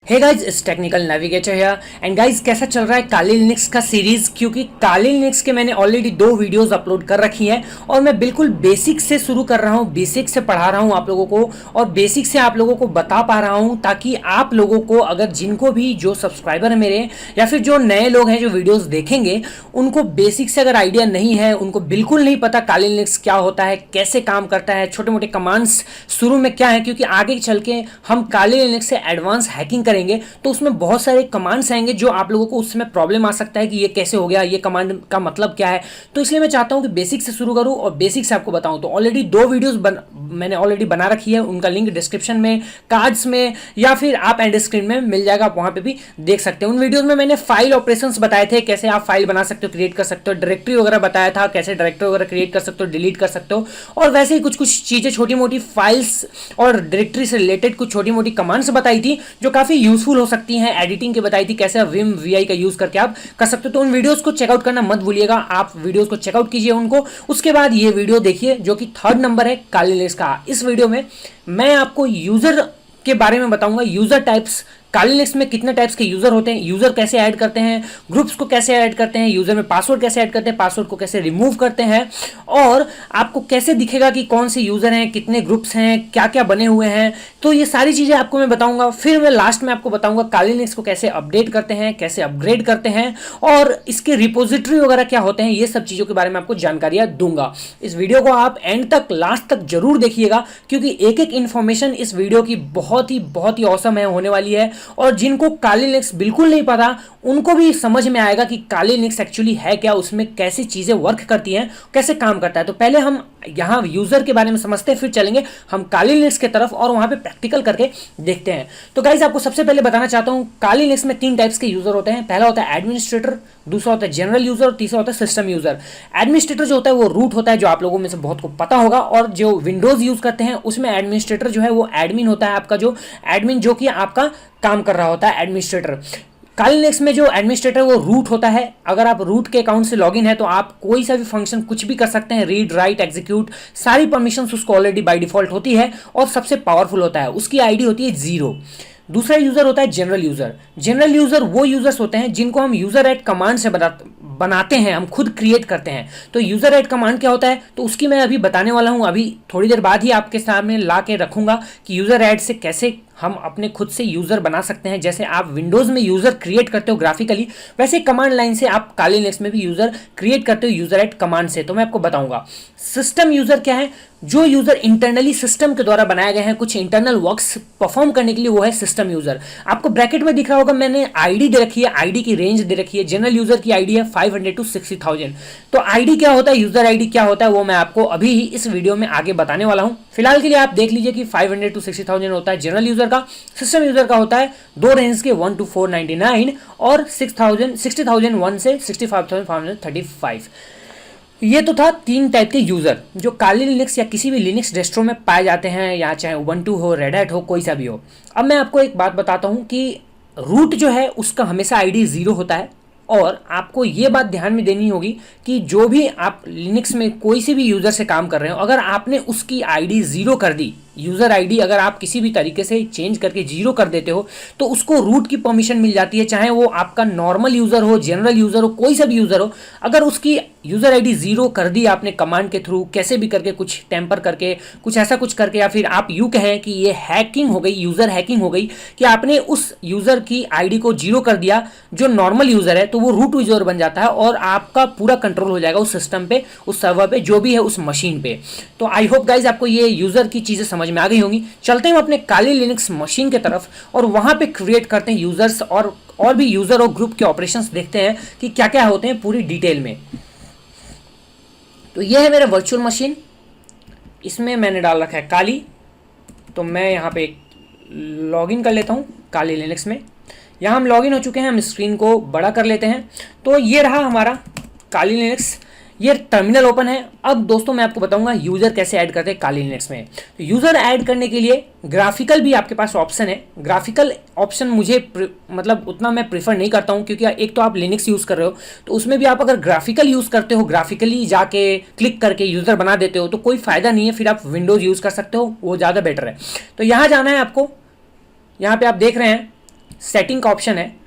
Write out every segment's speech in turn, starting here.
Hey guys, इस technical navigator है and guys कैसा चल रहा है काली लिनक्स का सीरीज। क्योंकि काली लिनक्स के मैंने ऑलरेडी 2 वीडियोस अपलोड कर रखी हैं और मैं बिल्कुल बेसिक से शुरू कर रहा हूं, बेसिक से पढ़ा रहा हूं आप लोगों को और बेसिक से आप लोगों को बता पा रहा हूं, ताकि आप लोगों को, अगर जिनको भी जो सब्सक्राइबर है मेरे या फिर जो नए लोग हैं जो वीडियोज देखेंगे, उनको बेसिक से अगर आइडिया नहीं है, उनको बिल्कुल नहीं पता काली लिनक्स क्या होता है, कैसे काम करता है, छोटे मोटे कमांड्स शुरू में क्या है, क्योंकि आगे चल के हम काली लिनक्स से एडवांस हैकिंग करेंगे तो उसमें बहुत सारे कमांड्स आएंगे जो आप लोगों को उसमें प्रॉब्लम आ सकता है कि ये कैसे हो गया, ये कमांड का मतलब क्या है। तो इसलिए मैं चाहता हूं कि बेसिक से शुरू करूं और बेसिक से आपको बताऊं। तो ऑलरेडी 2 वीडियोस मैंने ऑलरेडी बना रखी है, उनका लिंक डिस्क्रिप्शन में, कार्ड्स में या फिर आप एंड स्क्रीन में मिल जाएगा, आप वहां पे भी देख सकते हैं। उन वीडियोस में मैंने फाइल ऑपरेशंस बताए थे, कैसे आप फाइल बना सकते हो, क्रिएट कर सकते हो, डायरेक्टरी वगैरह बताया था, कैसे डायरेक्टरी वगैरह क्रिएट कर सकते हो, डिलीट कर सकते हो, और वैसे ही कुछ कुछ चीजें, छोटी मोटी फाइल्स और डायरेक्टरी से रिलेटेड कुछ छोटी मोटी कमांड्स बताई थी जो काफी यूजफुल हो सकती हैं। एडिटिंग की बताई थी, कैसे विम वीआई का यूज करके आप कर सकते हो। तो उन वीडियोस को चेकआउट करना मत भूलिएगा, आप वीडियोस को चेकआउट कीजिए उनको। उसके बाद ये वीडियो देखिए जो कि 3rd नंबर है काली लिनक्स का। इस वीडियो में मैं आपको यूजर के बारे में बताऊंगा, यूजर टाइप्स, काली लिनक्स में कितने टाइप्स के यूजर होते हैं, यूजर कैसे ऐड करते हैं, ग्रुप्स को कैसे ऐड करते हैं, यूजर में पासवर्ड कैसे ऐड करते हैं, पासवर्ड को कैसे रिमूव करते हैं, और आपको कैसे दिखेगा कि कौन से यूजर हैं, कितने ग्रुप्स हैं, क्या क्या बने हुए हैं। तो ये सारी चीजें आपको मैं बताऊंगा। फिर मैं लास्ट में आपको बताऊंगा काली लिनक्स को कैसे अपडेट करते हैं, कैसे अपग्रेड करते हैं, और इसके रिपोजिटरी वगैरह क्या होते हैं, ये सब चीजों के बारे में आपको जानकारियां दूंगा। इस वीडियो को आप एंड तक, लास्ट तक जरूर देखिएगा, क्योंकि एक एक इंफॉर्मेशन इस वीडियो की बहुत ही ऑसम है, होने वाली है। और जिनको काली लिनक्स बिल्कुल नहीं पता, उनको भी समझ में आएगा कि काली लिनक्स एक्चुअली है क्या, उसमें कैसी चीजें वर्क करती हैं, कैसे काम करता है। तो पहले हम यहां यूजर के बारे में समझते हैं, फिर चलेंगे हम काली लिनक्स की तरफ और वहां पे प्रैक्टिकल करके देखते हैं। तो गाइस, आपको सबसे पहले बताना चाहता हूं, काली लिनक्स में 3 टाइप्स के यूजर होते हैं। पहला होता है एडमिनिस्ट्रेटर, दूसरा होता है जनरल यूजर और तीसरा होता है सिस्टम यूजर। एडमिनिस्ट्रेटर जो होता है वो रूट होता है, जो आप लोगों में से बहुत को पता होगा, और जो विंडोज यूज करते हैं उसमें एडमिनिस्ट्रेटर जो है वो एडमिन होता है, आपका जो एडमिन, जो कि आपका काम कर रहा होता है, एडमिनिस्ट्रेटर। काली लिनक्स में जो एडमिनिस्ट्रेटर वो रूट होता है। अगर आप रूट के अकाउंट से लॉगिन है तो आप कोई सा भी फंक्शन कुछ भी कर सकते हैं, रीड, राइट, एग्जीक्यूट, सारी परमिशंस उसको ऑलरेडी बाय डिफॉल्ट होती है, और सबसे पावरफुल होता है, उसकी आईडी होती है 0। दूसरा यूजर होता है जनरल यूजर। जनरल यूजर वो यूजर्स होते हैं जिनको हम यूजर एड कमांड से बनाते हैं, हम खुद क्रिएट करते हैं। तो यूजर एड कमांड क्या होता है, तो उसकी मैं अभी बताने वाला हूं, अभी थोड़ी देर बाद ही आपके सामने ला के रखूंगा कि यूजर एड से कैसे हम अपने खुद से यूजर बना सकते हैं। जैसे आप विंडोज में यूजर क्रिएट करते हो ग्राफिकली, वैसे कमांड लाइन से आप काली लिनक्स में भी यूजर क्रिएट करते हो यूजर एड कमांड से। तो मैं आपको बताऊंगा। सिस्टम यूजर क्या है, जो यूजर इंटरनली सिस्टम के द्वारा बनाए गए हैं, कुछ इंटरनल वर्क्स परफॉर्म करने के लिए, वो है सिस्टम यूजर। आपको ब्रैकेट में दिख रहा होगा, मैंने आईडी दे रखी है, आईडी की रेंज दे रखी है। जनरल यूजर की आईडी है 500 to 60,000। तो आईडी क्या होता है, यूजर आईडी क्या होता है, वो मैं आपको अभी ही इस वीडियो में आगे बताने वाला हूं। फिलहाल के लिए आप देख लीजिए कि 500 to 60,000 होता है जनरल यूजर का। सिस्टम यूजर का होता है 2 रेंज के 1 to 499 और 60,001 से 65,535। ये तो था 3 टाइप के यूजर जो काली लिनक्स या किसी भी लिनक्स डिस्ट्रो में पाए जाते हैं, या चाहे उबंटू हो, रेड हैट हो, कोई सा भी हो। अब मैं आपको एक बात बताता हूं कि रूट जो है उसका हमेशा आईडी 0 होता है, और आपको ये बात ध्यान में देनी होगी कि जो भी आप लिनक्स में कोई से भी यूजर से काम कर रहे हो, अगर आपने उसकी आईडी 0 कर दी, यूजर आईडी अगर आप किसी भी तरीके से चेंज करके 0 कर देते हो, तो उसको रूट की परमिशन मिल जाती है, चाहे वो आपका नॉर्मल यूजर हो, जनरल यूजर हो, कोई सा भी यूजर हो। अगर उसकी यूजर आईडी 0 कर दी आपने कमांड के थ्रू, कैसे भी करके, कुछ टेम्पर करके, कुछ ऐसा कुछ करके, या फिर आप यूं कहें कि ये हैकिंग हो गई, यूजर हैकिंग हो गई, कि आपने उस यूजर की आईडी को 0 कर दिया जो नॉर्मल यूजर है, तो वो रूट यूजर बन जाता है और आपका पूरा कंट्रोल हो जाएगा उस सिस्टम पे, उस सर्वर पे, जो भी है उस मशीन पे। तो आई होप गाइज आपको ये यूजर की चीजें समझ में आ गई होंगी। चलते हैं अपने काली लिनक्स मशीन की तरफ और वहां पे क्रिएट करते हैं यूजर्स, और भी यूजर और ग्रुप के ऑपरेशंस देखते हैं कि क्या क्या होते हैं पूरी डिटेल में। तो ये है मेरा वर्चुअल मशीन, इसमें मैंने डाल रखा है काली। तो मैं यहाँ पे लॉगिन कर लेता हूँ काली लिनक्स में। यहाँ हम लॉगिन हो चुके हैं, हम स्क्रीन को बड़ा कर लेते हैं। तो ये रहा हमारा काली लिनक्स। ये टर्मिनल ओपन है। अब दोस्तों मैं आपको बताऊंगा यूज़र कैसे ऐड करते हैं काली लिनक्स में। तो यूज़र ऐड करने के लिए ग्राफिकल भी आपके पास ऑप्शन है। ग्राफिकल ऑप्शन मुझे मतलब उतना मैं प्रीफर नहीं करता हूं, क्योंकि एक तो आप लिनक्स यूज़ कर रहे हो, तो उसमें भी आप अगर ग्राफिकल यूज़ करते हो, ग्राफिकली जाके क्लिक करके यूज़र बना देते हो, तो कोई फ़ायदा नहीं है। फिर आप विंडोज़ यूज़ कर सकते हो, वो ज़्यादा बेटर है। तो यहाँ जाना है आपको। यहाँ पे आप देख रहे हैं सेटिंग का ऑप्शन है।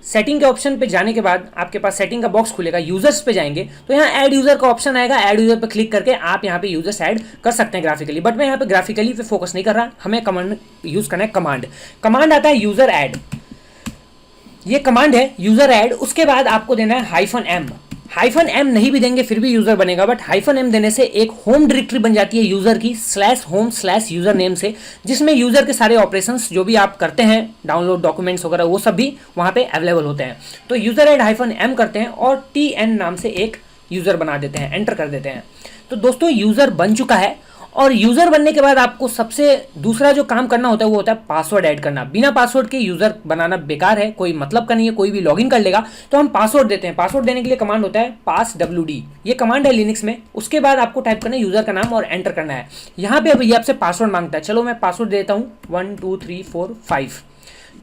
सेटिंग के ऑप्शन पे जाने के बाद आपके पास सेटिंग का बॉक्स खुलेगा। यूजर्स पे जाएंगे तो यहाँ ऐड यूजर का ऑप्शन आएगा। ऐड यूजर पे क्लिक करके आप यहाँ पे यूजर्स ऐड कर सकते हैं ग्राफिकली, बट मैं यहाँ पे ग्राफिकली पे फोकस नहीं कर रहा। हमें कमांड यूज करना है। कमांड आता है यूजर ऐड। ये कमांड है यूजर ऐड। उसके बाद आपको देना है -m। -m नहीं भी देंगे फिर भी यूजर बनेगा, बट -m देने से एक होम डायरेक्टरी बन जाती है यूजर की /home/यूजर नेम से, जिसमें यूजर के सारे ऑपरेशंस जो भी आप करते हैं, डाउनलोड डॉक्यूमेंट्स वगैरह, वो सब भी वहां पे अवेलेबल होते हैं। तो यूजर ऐड -m करते हैं और tn नाम से एक यूजर बना देते हैं, एंटर कर देते हैं। तो दोस्तों यूजर बन चुका है। और यूज़र बनने के बाद आपको सबसे दूसरा जो काम करना होता है वो होता है पासवर्ड ऐड करना। बिना पासवर्ड के यूज़र बनाना बेकार है, कोई मतलब का नहीं है, कोई भी लॉगिन कर लेगा। तो हम पासवर्ड देते हैं। पासवर्ड देने के लिए कमांड होता है passwd। ये कमांड है लिनक्स में। उसके बाद आपको टाइप करना है यूज़र का नाम और एंटर करना है। यहाँ पे अब ये आपसे पासवर्ड मांगता है। चलो मैं पासवर्ड देता हूँ 1 2 3 4 5।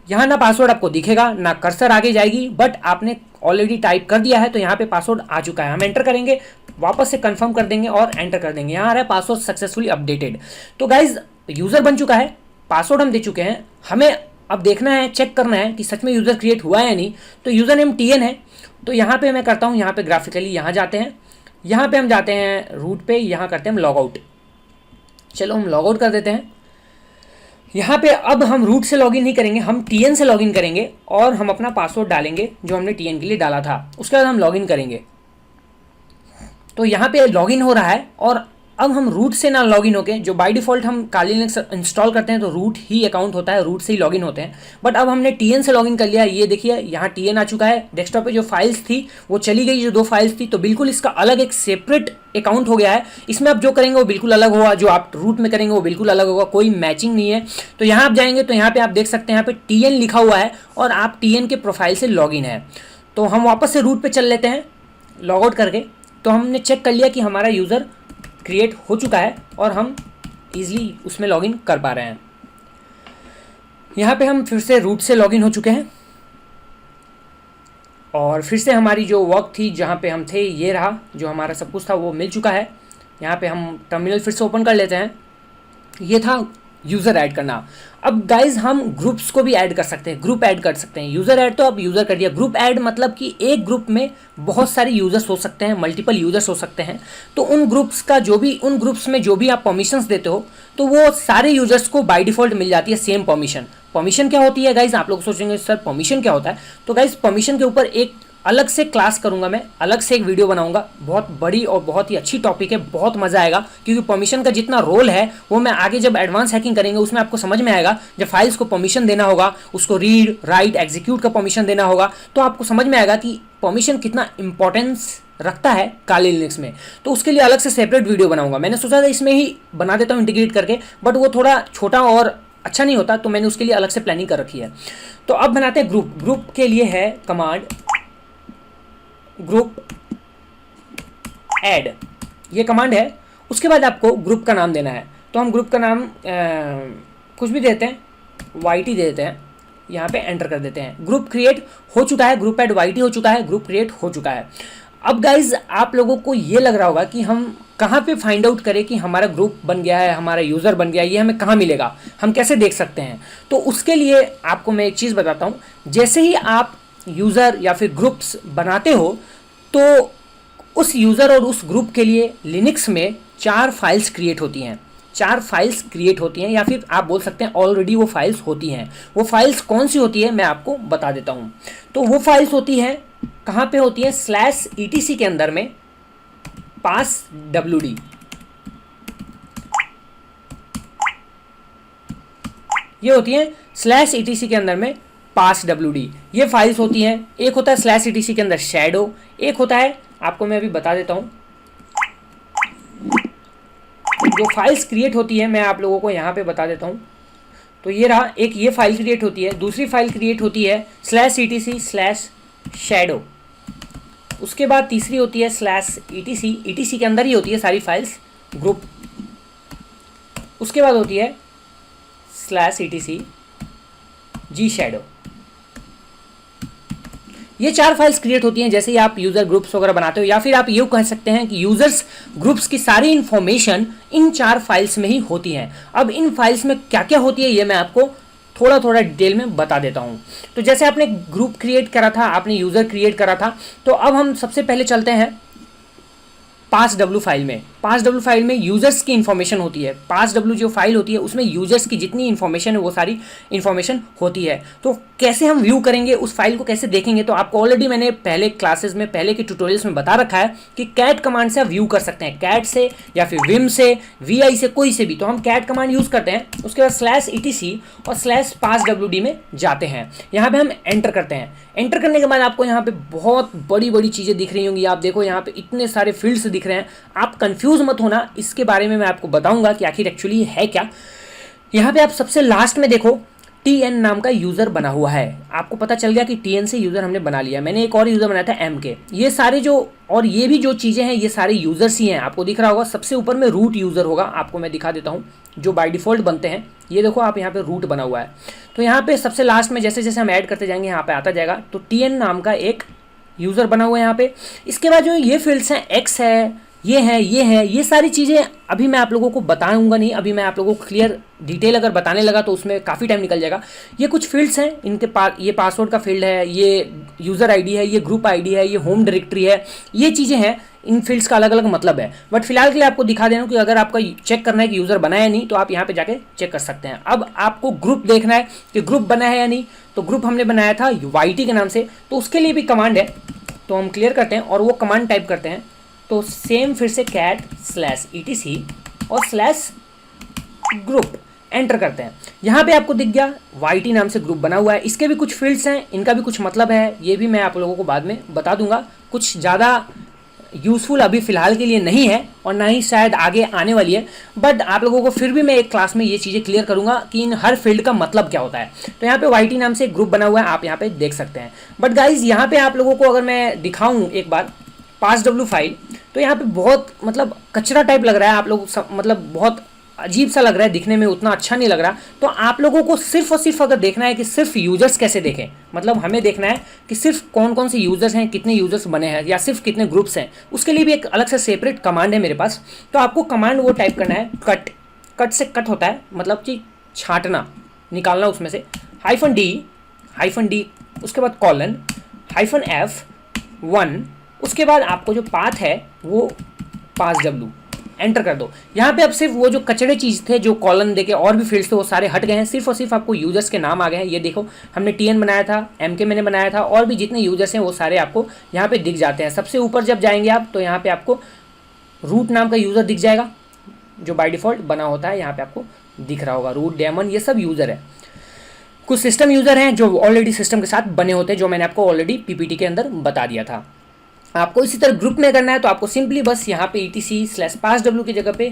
यहाँ ना पासवर्ड आपको दिखेगा ना कर्सर आगे जाएगी, बट आपने ऑलरेडी टाइप कर दिया है तो यहाँ पे पासवर्ड आ चुका है। हम एंटर करेंगे, वापस से कंफर्म कर देंगे और एंटर कर देंगे। यहाँ आ रहा है पासवर्ड सक्सेसफुली अपडेटेड। तो गाइज यूजर बन चुका है, पासवर्ड हम दे चुके हैं। हमें अब देखना है, चेक करना है कि सच में यूजर क्रिएट हुआ है या नहीं। तो यूजर नेम TN है। तो यहाँ पे मैं करता हूँ, यहाँ पे ग्राफिकली यहाँ जाते हैं, यहाँ पे हम जाते हैं रूट पे, यहाँ करते हैं हम लॉग आउट। चलो हम लॉग आउट कर देते हैं। यहाँ पे अब हम रूट से लॉगिन नहीं करेंगे, हम TN से लॉगिन करेंगे और हम अपना पासवर्ड डालेंगे जो हमने TN के लिए डाला था। उसके बाद हम लॉगिन करेंगे। तो यहाँ पे लॉगिन हो रहा है और अब हम रूट से ना लॉगिन होके, जो बाय डिफ़ॉल्ट हम काली लिनक्स इंस्टॉल करते हैं तो रूट ही अकाउंट होता है, रूट से ही लॉगिन होते हैं। बट अब हमने TN से लॉगिन कर लिया। ये देखिए यहाँ TN आ चुका है। डेस्कटॉप पे जो फाइल्स थी वो चली गई, जो 2 फाइल्स थी, तो बिल्कुल इसका अलग एक सेपरेट अकाउंट हो गया है। इसमें आप जो करेंगे वो बिल्कुल अलग होगा, जो आप रूट में करेंगे वो बिल्कुल अलग होगा, कोई मैचिंग नहीं है। तो यहाँ आप जाएंगे तो यहाँ पे आप देख सकते हैं, यहाँ पे TN लिखा हुआ है और आप TN के प्रोफाइल से लॉगिन है। तो हम वापस से रूट पे चल लेते हैं लॉग आउट करके। तो हमने चेक कर लिया कि हमारा यूज़र क्रिएट हो चुका है और हम ईजिली उसमें लॉगिन कर पा रहे हैं। यहाँ पे हम फिर से रूट से लॉगिन हो चुके हैं और फिर से हमारी जो वर्क थी, जहाँ पे हम थे, ये रहा, जो हमारा सब कुछ था वो मिल चुका है। यहाँ पे हम टर्मिनल फिर से ओपन कर लेते हैं। ये था यूज़र ऐड करना। अब गाइज हम ग्रुप्स को भी ऐड कर सकते हैं, ग्रुप ऐड कर सकते हैं। यूज़र ऐड तो अब यूज़र कर दिया, ग्रुप ऐड मतलब कि एक ग्रुप में बहुत सारे यूज़र्स हो सकते हैं, मल्टीपल यूज़र्स हो सकते हैं। तो उन ग्रुप्स में जो भी आप परमिशंस देते हो, तो वो सारे यूज़र्स को बाय डिफ़ॉल्ट मिल जाती है सेम परमिशन। परमिशन क्या होती है गाइज? आप लोग सोचेंगे सर परमिशन क्या होता है? तो गाइज परमिशन के ऊपर एक अलग से क्लास करूंगा, मैं अलग से एक वीडियो बनाऊंगा। बहुत बड़ी और बहुत ही अच्छी टॉपिक है, बहुत मजा आएगा, क्योंकि परमिशन का जितना रोल है वो मैं आगे जब एडवांस हैकिंग करेंगे उसमें आपको समझ में आएगा। जब फाइल्स को परमिशन देना होगा, उसको रीड राइट एग्जीक्यूट का परमिशन देना होगा, तो आपको समझ में आएगा कि परमिशन कितना इंपॉर्टेंस रखता है काली लिनक्स में। तो उसके लिए अलग से सेपरेट वीडियो बनाऊंगा। मैंने सोचा था इसमें ही बना देता हूँ इंटीग्रेट करके, बट वो थोड़ा छोटा और अच्छा नहीं होता, तो मैंने उसके लिए अलग से प्लानिंग कर रखी है। तो अब बनाते हैं ग्रुप। ग्रुप के लिए है कमांड ग्रुप ऐड, ये कमांड है। उसके बाद आपको ग्रुप का नाम देना है। तो हम ग्रुप का नाम कुछ भी देते हैं, YT दे देते हैं। यहाँ पे एंटर कर देते हैं। ग्रुप क्रिएट हो चुका है, ग्रुप ऐड YT हो चुका है, ग्रुप क्रिएट हो चुका है। अब गाइज आप लोगों को ये लग रहा होगा कि हम कहाँ पे फाइंड आउट करें कि हमारा ग्रुप बन गया है, हमारा यूज़र बन गया है, ये हमें कहाँ मिलेगा, हम कैसे देख सकते हैं? तो उसके लिए आपको मैं एक चीज़ बताता हूँ। जैसे ही आप यूज़र या फिर ग्रुप्स बनाते हो, तो उस यूज़र और उस ग्रुप के लिए लिनक्स में 4 फाइल्स क्रिएट होती हैं। 4 फाइल्स क्रिएट होती हैं, या फिर आप बोल सकते हैं ऑलरेडी वो फाइल्स होती हैं। वो फाइल्स कौन सी होती है मैं आपको बता देता हूँ। तो वो फाइल्स होती हैं, कहाँ पे होती है? /etc के अंदर में passwd, ये होती है /etc के अंदर में passwd, ये फाइल्स होती हैं। एक होता है /etc के अंदर शैडो, एक होता है, आपको मैं अभी बता देता हूँ। जो फाइल्स क्रिएट होती है मैं आप लोगों को यहाँ पे बता देता हूँ। तो ये रहा, एक ये फाइल क्रिएट होती है, दूसरी फाइल क्रिएट होती है /etc/shadow, उसके बाद तीसरी होती है स्लैश ईटीसी, ईटीसी के अंदर ही होती है सारी फाइल्स ग्रुप। उसके बाद होती है स्लैश ईटीसी जी शैडो। ये 4 फाइल्स क्रिएट होती हैं जैसे ही आप यूजर ग्रुप्स वगैरह बनाते हो, या फिर आप ये कह सकते हैं कि यूजर्स ग्रुप्स की सारी इंफॉर्मेशन इन 4 फाइल्स में ही होती हैं। अब इन फाइल्स में क्या क्या होती है ये मैं आपको थोड़ा थोड़ा डिटेल में बता देता हूं। तो जैसे आपने ग्रुप क्रिएट करा था, आपने यूजर क्रिएट करा था, तो अब हम सबसे पहले चलते हैं पासडब्ल्यू फाइल में। पासडब्ल्यू फाइल में यूजर्स की इंफॉर्मेशन होती है। पासडब्ल्यू जो फाइल होती है उसमें यूजर्स की जितनी इंफॉर्मेशन है वो सारी इंफॉर्मेशन होती है। तो कैसे हम व्यू करेंगे उस फाइल को, कैसे देखेंगे, तो आपको ऑलरेडी मैंने पहले क्लासेस में, पहले के ट्यूटोरियल्स में बता रखा है कि कैट कमांड से आप व्यू कर सकते हैं, कैट से या फिर विम से, वी से, कोई से भी। तो हम कैट कमांड यूज करते हैं, उसके बाद स्लैश ईटीसी और स्लैश पासडब्ल्यूडी में जाते हैं। यहाँ पे हम एंटर करते हैं। एंटर करने के बाद आपको यहाँ पे बहुत बड़ी बड़ी चीजें दिख रही होंगी। आप देखो यहाँ पे इतने सारे फील्ड्स दिख रहे हैं, आप कंफ्यूज मत होना, इसके बारे में मैं आपको बताऊंगा कि आखिर एक्चुअली है क्या। यहाँ पे आप सबसे लास्ट में देखो TN नाम का यूजर बना हुआ है। आपको पता चल गया कि TN से यूजर हमने बना लिया। मैंने एक और यूजर बनाया था MK। ये सारे जो और ये भी जो चीजें हैं ये सारे यूजर्स ही हैं। आपको दिख रहा होगा सबसे ऊपर में रूट यूजर होगा, आपको मैं दिखा देता हूँ जो बाय डिफॉल्ट बनते हैं। ये देखो आप यहाँ पे रूट बना हुआ है। तो यहाँ पे सबसे लास्ट में जैसे जैसे हम ऐड करते जाएंगे यहाँ पे आता जाएगा। तो TN नाम का एक यूजर बना हुआ है यहाँ पे। इसके बाद जो ये फील्ड्स हैं, X है, ये है, ये सारी चीज़ें अभी मैं आप लोगों को बताऊंगा नहीं। अभी मैं आप लोगों को क्लियर डिटेल अगर बताने लगा तो उसमें काफ़ी टाइम निकल जाएगा। ये कुछ फील्ड्स हैं, इनके पास ये पासवर्ड का फील्ड है, ये यूज़र आईडी है, ये ग्रुप आईडी है, ये होम डायरेक्टरी है, ये चीज़ें हैं। इन फील्ड्स का अलग अलग मतलब है, बट फिलहाल के लिए आपको दिखा देना कि अगर आपका चेक करना है कि यूज़र बना है या नहीं तो आप यहाँ पे जाके चेक कर सकते हैं। अब आपको ग्रुप देखना है कि ग्रुप बना है या नहीं। तो ग्रुप हमने बनाया था YT के नाम से, तो उसके लिए भी कमांड है। तो हम क्लियर करते हैं और वो कमांड टाइप करते हैं। तो सेम फिर से कैट स्लैश ईटीसी और स्लैश ग्रुप एंटर करते हैं। यहाँ पे आपको दिख गया YT नाम से ग्रुप बना हुआ है। इसके भी कुछ फील्ड्स हैं, इनका भी कुछ मतलब है, ये भी मैं आप लोगों को बाद में बता दूंगा। कुछ ज़्यादा यूज़फुल अभी फ़िलहाल के लिए नहीं है और ना ही शायद आगे आने वाली है, बट आप लोगों को फिर भी मैं एक क्लास में ये चीज़ें क्लियर करूंगा कि इन हर फील्ड का मतलब क्या होता है। तो यहाँ पे YT नाम से एक ग्रुप बना हुआ है, आप यहाँ पे देख सकते हैं। बट गाइज यहाँ पे आप लोगों को अगर मैं दिखाऊं एक बार पासडब्ल्यू फाइल, तो यहाँ पे बहुत मतलब कचरा टाइप लग रहा है। आप लोग मतलब बहुत अजीब सा लग रहा है दिखने में, उतना अच्छा नहीं लग रहा। तो आप लोगों को सिर्फ और सिर्फ अगर देखना है कि सिर्फ यूजर्स कैसे देखें, मतलब हमें देखना है कि सिर्फ कौन कौन से यूजर्स हैं, कितने यूजर्स बने हैं या सिर्फ कितने ग्रुप्स हैं, उसके लिए भी एक अलग से सेपरेट कमांड है मेरे पास। तो आपको कमांड वो टाइप करना है कट। कट से कट होता है मतलब कि छांटना, निकालना उसमें से, -D, उसके बाद कॉलन, -F1, उसके बाद आपको जो पाथ है वो पासडब्ल्यू एंटर कर दो। यहाँ पे अब सिर्फ वो जो कचड़े चीज़ थे, जो कॉलन देके और भी फील्ड्स थे, वो सारे हट गए हैं। सिर्फ और सिर्फ आपको यूजर्स के नाम आ गए हैं। ये देखो हमने TN बनाया था, MK मैंने बनाया था, और भी जितने यूजर्स हैं वो सारे आपको यहाँ पे दिख जाते हैं। सबसे ऊपर जब जाएंगे आप तो यहाँ पे आपको रूट नाम का यूज़र दिख जाएगा जो बाय डिफ़ॉल्ट बना होता है। यहाँ पे आपको दिख रहा होगा रूट, डेमन, ये सब यूज़र है। कुछ सिस्टम यूज़र हैं जो ऑलरेडी सिस्टम के साथ बने होते हैं, जो मैंने आपको ऑलरेडी PPT के अंदर बता दिया था। आपको इसी तरह ग्रुप में करना है तो आपको सिंपली बस यहाँ पे ETC/passw की जगह पे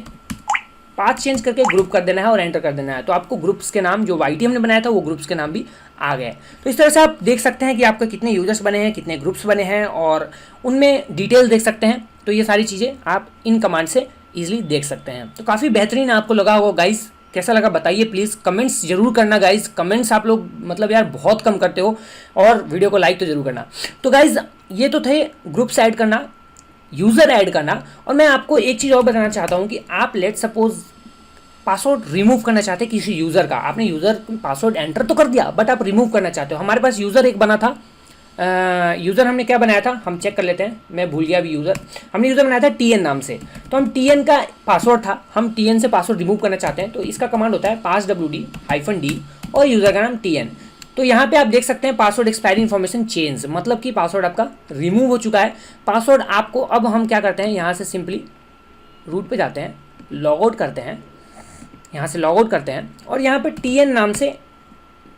पाथ चेंज करके ग्रुप कर देना है और एंटर कर देना है। तो आपको ग्रुप्स के नाम जो YT हमने बनाया था वो ग्रुप्स के नाम भी आ गए। तो इस तरह से आप देख सकते हैं कि आपके कितने यूजर्स बने हैं, कितने ग्रुप्स बने हैं, और उनमें डिटेल्स देख सकते हैं। तो ये सारी चीज़ें आप इन कमांड से ईजिली देख सकते हैं। तो काफ़ी बेहतरीन आपको लगा होगा गाइस। कैसा लगा बताइए प्लीज़, कमेंट्स जरूर करना गाइज। कमेंट्स आप लोग मतलब यार बहुत कम करते हो, और वीडियो को लाइक तो जरूर करना। तो गाइज ये तो थे ग्रुप्स ऐड करना, यूज़र ऐड करना, और मैं आपको एक चीज़ और बताना चाहता हूँ कि आप लेट सपोज पासवर्ड रिमूव करना चाहते हैं किसी यूज़र का। आपने यूज़र पासवर्ड एंटर तो कर दिया बट आप रिमूव करना चाहते हो। हमारे पास यूज़र एक बना था, यूज़र हमने क्या बनाया था हम चेक कर लेते हैं, मैं भूल गया अभी यूज़र। हमने यूज़र बनाया था TN नाम से। तो हम TN का पासवर्ड था, हम TN से पासवर्ड रिमूव करना चाहते हैं। तो इसका कमांड होता है passwd-d और यूज़र का नाम TN। तो यहाँ पे आप देख सकते हैं पासवर्ड एक्सपायरी इन्फॉर्मेशन चेंज, मतलब कि पासवर्ड आपका रिमूव हो चुका है। पासवर्ड आपको, अब हम क्या करते हैं, यहाँ से सिंपली रूट पे जाते हैं, लॉग आउट करते हैं, यहाँ से लॉग आउट करते हैं और यहाँ पे TN नाम से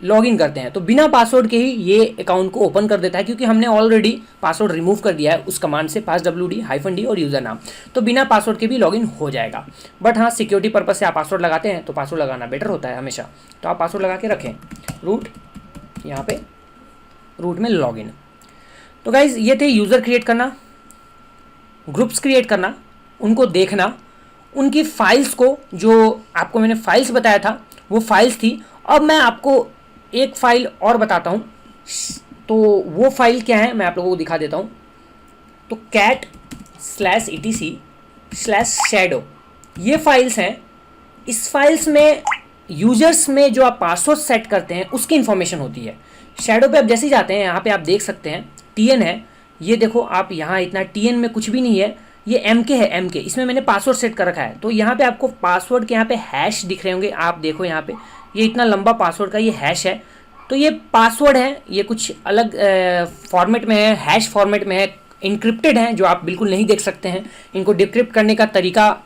लॉगिन करते हैं। तो बिना पासवर्ड के ही ये अकाउंट को ओपन कर देता है, क्योंकि हमने ऑलरेडी पासवर्ड रिमूव कर दिया है उस कमांड से, passwd-d और यूज़र नाम। तो बिना पासवर्ड के भी लॉगिन हो जाएगा। बट हाँ, सिक्योरिटी पर्पस से आप पासवर्ड लगाते हैं तो पासवर्ड लगाना बेटर होता है हमेशा। तो आप पासवर्ड लगा के रखें। रूट, यहाँ पे रूट में लॉगिन। तो गाइज ये थे यूज़र क्रिएट करना, ग्रुप्स क्रिएट करना, उनको देखना, उनकी फाइल्स को, जो आपको मैंने फाइल्स बताया था वो फाइल्स थी। अब मैं आपको एक फ़ाइल और बताता हूँ, तो वो फाइल क्या है मैं आप लोगों को दिखा देता हूँ। तो cat/etc/shadow ये फाइल्स हैं। इस फाइल्स में यूजर्स में जो आप पासवर्ड सेट करते हैं उसकी इन्फॉर्मेशन होती है। शैडो पे आप जैसे ही जाते हैं, यहाँ पे आप देख सकते हैं TN है, ये देखो आप, यहाँ इतना TN में कुछ भी नहीं है, ये MK है, MK इसमें मैंने पासवर्ड सेट कर रखा है। तो यहाँ पे आपको पासवर्ड के यहाँ पे हैश दिख रहे होंगे, आप देखो यहाँ पे ये इतना लंबा पासवर्ड का ये हैश है। तो ये पासवर्ड है, ये कुछ अलग फॉर्मेट में है, हैश फॉर्मेट में है, इनक्रिप्टेड हैं, जो आप बिल्कुल नहीं देख सकते हैं। इनको डिक्रिप्ट करने का तरीका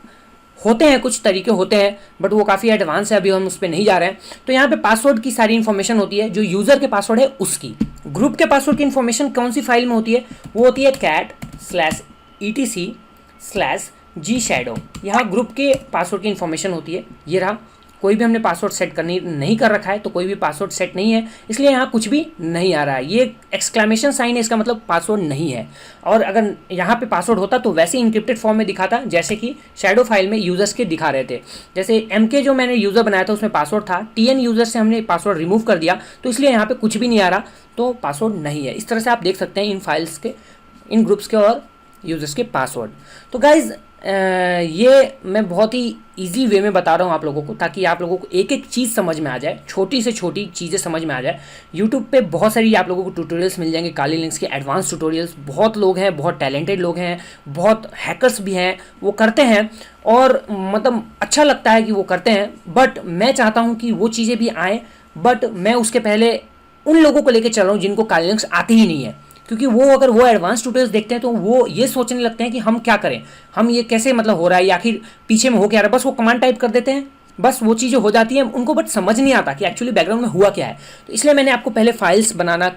होते हैं, कुछ तरीके होते हैं, बट वो काफ़ी एडवांस है, अभी हम उस पर नहीं जा रहे हैं। तो यहाँ पे पासवर्ड की सारी इन्फॉर्मेशन होती है, जो यूज़र के पासवर्ड है उसकी। ग्रुप के पासवर्ड की इन्फॉर्मेशन कौन सी फाइल में होती है, वो होती है cat/etc/gshadow। यहाँ ग्रुप के पासवर्ड की इन्फॉर्मेशन होती है, ये रहा। कोई भी हमने पासवर्ड सेट करनी नहीं कर रखा है, तो कोई भी पासवर्ड सेट नहीं है, इसलिए यहाँ कुछ भी नहीं आ रहा है। ये एक्सक्लेमेशन साइन है, इसका मतलब पासवर्ड नहीं है। और अगर यहाँ पे पासवर्ड होता तो वैसे इंक्रिप्टेड फॉर्म में दिखाता, जैसे कि शैडो फाइल में यूजर्स के दिखा रहे थे। जैसे MK जो मैंने यूज़र बनाया था उसमें पासवर्ड था, TN यूज़र से हमने पासवर्ड रिमूव कर दिया, तो इसलिए यहाँ पर कुछ भी नहीं आ रहा, तो पासवर्ड नहीं है। इस तरह से आप देख सकते हैं इन फाइल्स के, इन ग्रुप्स के और यूजर्स के पासवर्ड। तो गाइज़ ये मैं बहुत ही इजी वे में बता रहा हूँ आप लोगों को, ताकि आप लोगों को एक एक चीज़ समझ में आ जाए, छोटी से छोटी चीज़ें समझ में आ जाए। यूट्यूब पे बहुत सारी आप लोगों को ट्यूटोरियल्स मिल जाएंगे, काली लिंक्स के एडवांस ट्यूटोरियल्स। बहुत लोग हैं, बहुत टैलेंटेड लोग हैं, बहुत हैकर्स भी हैं, वो करते हैं और मतलब अच्छा लगता है कि वो करते हैं। बट मैं चाहता हूँ कि वो चीज़ें भी आएँ, बट मैं उसके पहले उन लोगों को लेकर चल रहा हूँ जिनको काली लिंक्स आती ही नहीं है। क्योंकि वो अगर वो एडवांस ट्यूटोरियल्स देखते हैं तो वो ये सोचने लगते हैं कि हम क्या करें, हम ये कैसे मतलब हो रहा है, या आखिर पीछे में हो क्या रहा है। बस वो कमांड टाइप कर देते हैं, बस वो चीज़ें हो जाती हैं उनको, बट समझ नहीं आता कि एक्चुअली बैकग्राउंड में हुआ क्या है। तो इसलिए मैंने आपको पहले फाइल्स बनाना,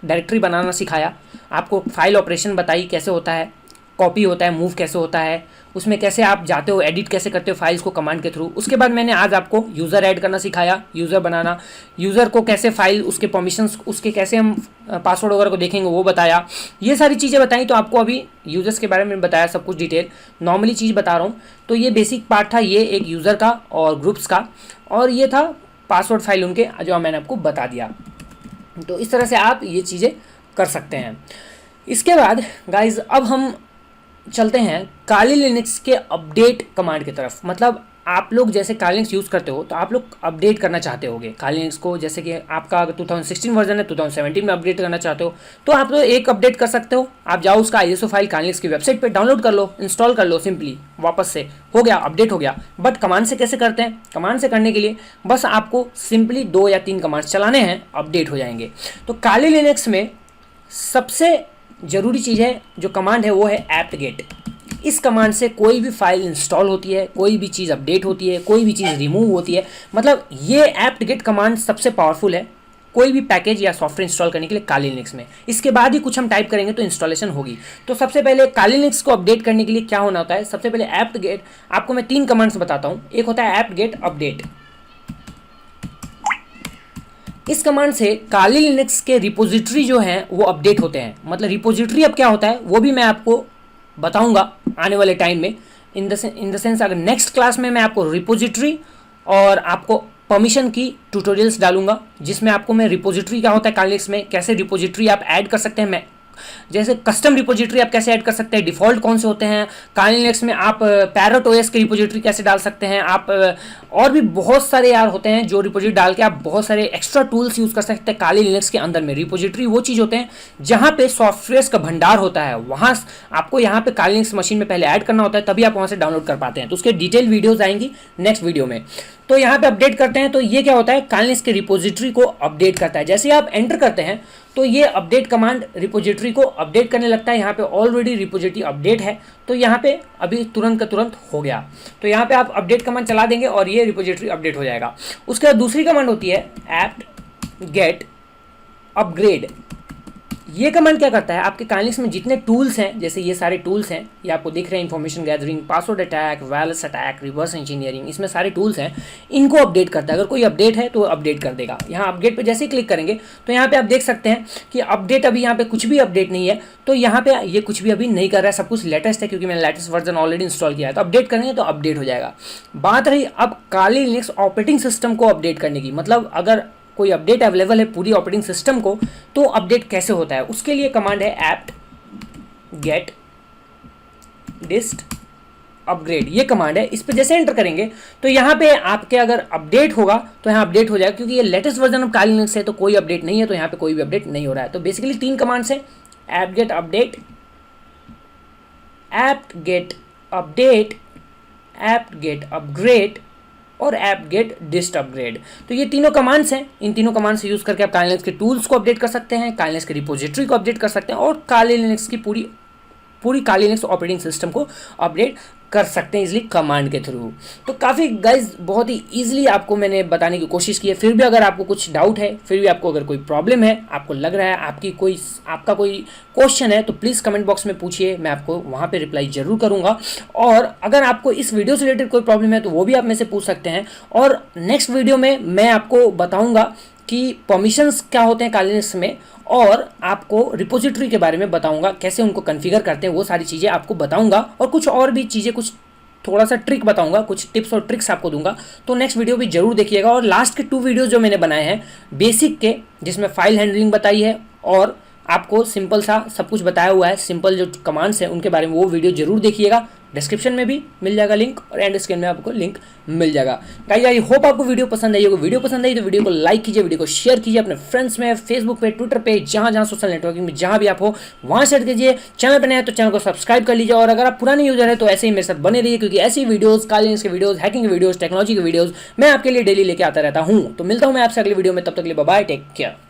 डायरेक्टरी बनाना सिखाया, आपको फाइल ऑपरेशन बताई कैसे होता है, कॉपी होता है, मूव कैसे होता है, उसमें कैसे आप जाते हो, एडिट कैसे करते हो फाइल्स को कमांड के थ्रू। उसके बाद मैंने आज आपको यूज़र ऐड करना सिखाया, यूज़र बनाना, यूज़र को कैसे फाइल, उसके परमिशंस, उसके कैसे हम पासवर्ड वगैरह को देखेंगे वो बताया। ये सारी चीज़ें बताई, तो आपको अभी यूज़र्स के बारे में बताया सब कुछ डिटेल, नॉर्मली चीज़ बता रहा हूँ। तो ये बेसिक पार्ट था, ये एक यूज़र का और ग्रुप्स का, और ये था पासवर्ड फाइल उनके, जो मैंने आपको बता दिया। तो इस तरह से आप ये चीज़ें कर सकते हैं। इसके बाद गाइज अब हम चलते हैं काली लिनक्स के अपडेट कमांड की तरफ। मतलब आप लोग जैसे काली लिनक्स यूज़ करते हो तो आप लोग अपडेट करना चाहते होगे काली लिनक्स को, जैसे कि आपका अगर 2016 वर्जन है 2017 में अपडेट करना चाहते हो, तो आप लोग एक अपडेट कर सकते हो। आप जाओ उसका ISO फाइल काली लिनक्स की वेबसाइट पे डाउनलोड कर लो, इंस्टॉल कर लो, सिंपली वापस से हो गया, अपडेट हो गया। बट कमांड से कैसे करते हैं, कमांड से करने के लिए बस आपको सिंपली 2 या 3 कमांड्स चलाने हैं, अपडेट हो जाएंगे। तो काली लिनक्स में सबसे ज़रूरी चीज़ है जो कमांड है वो है apt-get। इस कमांड से कोई भी फाइल इंस्टॉल होती है, कोई भी चीज़ अपडेट होती है, कोई भी चीज़ रिमूव होती है। मतलब ये apt-get कमांड सबसे पावरफुल है कोई भी पैकेज या सॉफ्टवेयर इंस्टॉल करने के लिए काली लिनक्स में। इसके बाद ही कुछ हम टाइप करेंगे तो इंस्टॉलेशन होगी। तो सबसे पहले काली लिनक्स को अपडेट करने के लिए क्या होना होता है, सबसे पहले apt-get, आपको मैं 3 कमांड्स बताता हूँ। एक होता है apt-get अपडेट। इस कमांड से काली लिनक्स के रिपोजिटरी जो हैं वो अपडेट होते हैं। मतलब रिपोजिटरी अब क्या होता है वो भी मैं आपको बताऊंगा आने वाले टाइम में। इन द सेंस अगर नेक्स्ट क्लास में मैं आपको रिपोजिटरी और आपको परमिशन की ट्यूटोरियल्स डालूंगा, जिसमें आपको मैं रिपोजिटरी क्या होता है काली लिनक्स में, कैसे रिपोजिटरी आप ऐड कर सकते हैं, मैं जैसे कस्टम रिपोजिटरी आप कैसे ऐड कर सकते हैं, डिफ़ॉल्ट कौन से होते हैं काली लिनक्स में, आप पैरेट ओएस के रिपोजिटरी कैसे डाल सकते हैं, आप और भी बहुत सारे यार होते हैं जो रिपोजिटरी डाल के आप बहुत सारे एक्स्ट्रा टूल्स यूज़ कर सकते हैं काली लिनक्स के अंदर में। रिपोजिटरी वो चीज़ होते हैं जहाँ पे सॉफ्टवेयर का भंडार होता है, वहाँ आपको यहाँ पे काली लिनक्स मशीन में पहले ऐड करना होता है, तभी आप वहाँ से डाउनलोड कर पाते हैं। तो उसके डिटेल वीडियोज़ आएंगी नेक्स्ट वीडियो में। तो यहाँ पे अपडेट करते हैं, तो ये क्या होता है काली लिनक्स के रिपोजिटरी को अपडेट करता है। जैसे आप एंटर करते हैं तो ये अपडेट कमांड रिपोजिटरी को अपडेट करने लगता है। यहाँ पे ऑलरेडी रिपोजिटरी अपडेट है, तो यहाँ पे अभी तुरंत का तुरंत हो गया। तो यहाँ पे आप अपडेट कमांड चला देंगे और ये रिपोजिटरी अपडेट हो जाएगा। उसके बाद दूसरी कमांड होती है apt-get upgrade। ये कमांड क्या करता है, आपके काइनेलिक्स में जितने टूल्स हैं, जैसे ये सारे टूल्स हैं, ये आपको दिख रहे हैं, information gathering, password attack, wireless attack, reverse engineering, इसमें सारे टूल्स हैं, इनको अपडेट करता है। अगर कोई अपडेट है तो अपडेट कर देगा। यहाँ अपडेट पे जैसे ही क्लिक करेंगे तो यहाँ पे आप देख सकते हैं कि अपडेट, अभी यहाँ पे कुछ भी अपडेट नहीं है, तो यहाँ पे ये कुछ भी अभी नहीं कर रहा है, सब कुछ लेटेस्ट है क्योंकि मैंने लेटेस्ट वर्जन ऑलरेडी इंस्टॉल किया है। तो अपडेट करेंगे तो अपडेट हो जाएगा। बात रही अब काली लिनक्स ऑपरेटिंग सिस्टम को अपडेट करने की, मतलब अगर कोई अपडेट अवेलेबल है पूरी ऑपरेटिंग सिस्टम को, तो अपडेट कैसे होता है, उसके लिए कमांड है apt get dist अपग्रेड। ये कमांड है, इस पे जैसे एंटर करेंगे तो यहाँ पे आपके अगर अपडेट होगा तो यहाँ अपडेट हो जाएगा, क्योंकि ये latest version of Kali Linux है तो कोई अपडेट नहीं है, तो यहाँ पे कोई भी अपडेट नहीं हो रहा है। तो बेसिकली 3 कमांड्स हैं, apt get update, apt get update, apt get upgrade और apt get dist upgrade। तो ये तीनों कमांड्स हैं। इन तीनों कमांड से यूज करके आप काली लिनक्स के टूल्स को अपडेट कर सकते हैं, काली लिनक्स के रिपोजिटरी को अपडेट कर सकते हैं और काली लिनक्स की पूरी काली लिनक्स ऑपरेटिंग सिस्टम को अपडेट कर सकते हैं इजीली कमांड के थ्रू। तो काफ़ी गाइज बहुत ही इजीली आपको मैंने बताने की कोशिश की है। फिर भी अगर आपको कुछ डाउट है, फिर भी आपको अगर कोई प्रॉब्लम है, आपको लग रहा है आपका कोई क्वेश्चन है, तो प्लीज़ कमेंट बॉक्स में पूछिए, मैं आपको वहाँ पे रिप्लाई जरूर करूँगा। और अगर आपको इस वीडियो से रिलेटेड कोई प्रॉब्लम है तो वो भी आप मेरे से पूछ सकते हैं। और नेक्स्ट वीडियो में मैं आपको बताऊँगा कि परमिशंस क्या होते हैं काली लिनक्स में, और आपको रिपोजिटरी के बारे में बताऊंगा, कैसे उनको कॉन्फ़िगर करते हैं, वो सारी चीज़ें आपको बताऊंगा। और कुछ और भी चीज़ें, कुछ थोड़ा सा ट्रिक बताऊंगा, कुछ टिप्स और ट्रिक्स आपको दूंगा। तो नेक्स्ट वीडियो भी जरूर देखिएगा। और लास्ट के 2 वीडियोज़ जो मैंने बनाए हैं बेसिक के, जिसमें फाइल हैंडलिंग बताई है और आपको सिंपल सा सब कुछ बताया हुआ है, सिंपल जो कमांड्स हैं उनके बारे में, वो वीडियो जरूर देखिएगा। डिस्क्रिप्शन में भी मिल जाएगा लिंक और एंड स्क्रीन में आपको लिंक मिल जाएगा। गाइस आई होप आपको वीडियो पसंद आई होगी। वीडियो पसंद आई तो वीडियो को लाइक कीजिए, वीडियो को शेयर कीजिए अपने फ्रेंड्स में, फेसबुक पे, ट्विटर पे, जहाँ सोशल नेटवर्किंग में जहाँ भी आप हो वहाँ शेयर कीजिए। चैनल पर नए हैं तो चैनल को सब्सक्राइब कर लीजिए। और अगर आप पुराने यूजर है तो ऐसे ही मेरे साथ बने रहिए, क्योंकि ऐसी वीडियोज़, काली लिनक्स के वीडियोज़, हैकिंग के वीडियोज़, टेक्नोलॉजी के वीडियोज़ मैं आपके लिए डेली लेके आता रहता हूँ। तो मिलता हूँ मैं आपसे अगली वीडियो में, तब तक के लिए बाय बाय, टेक केयर।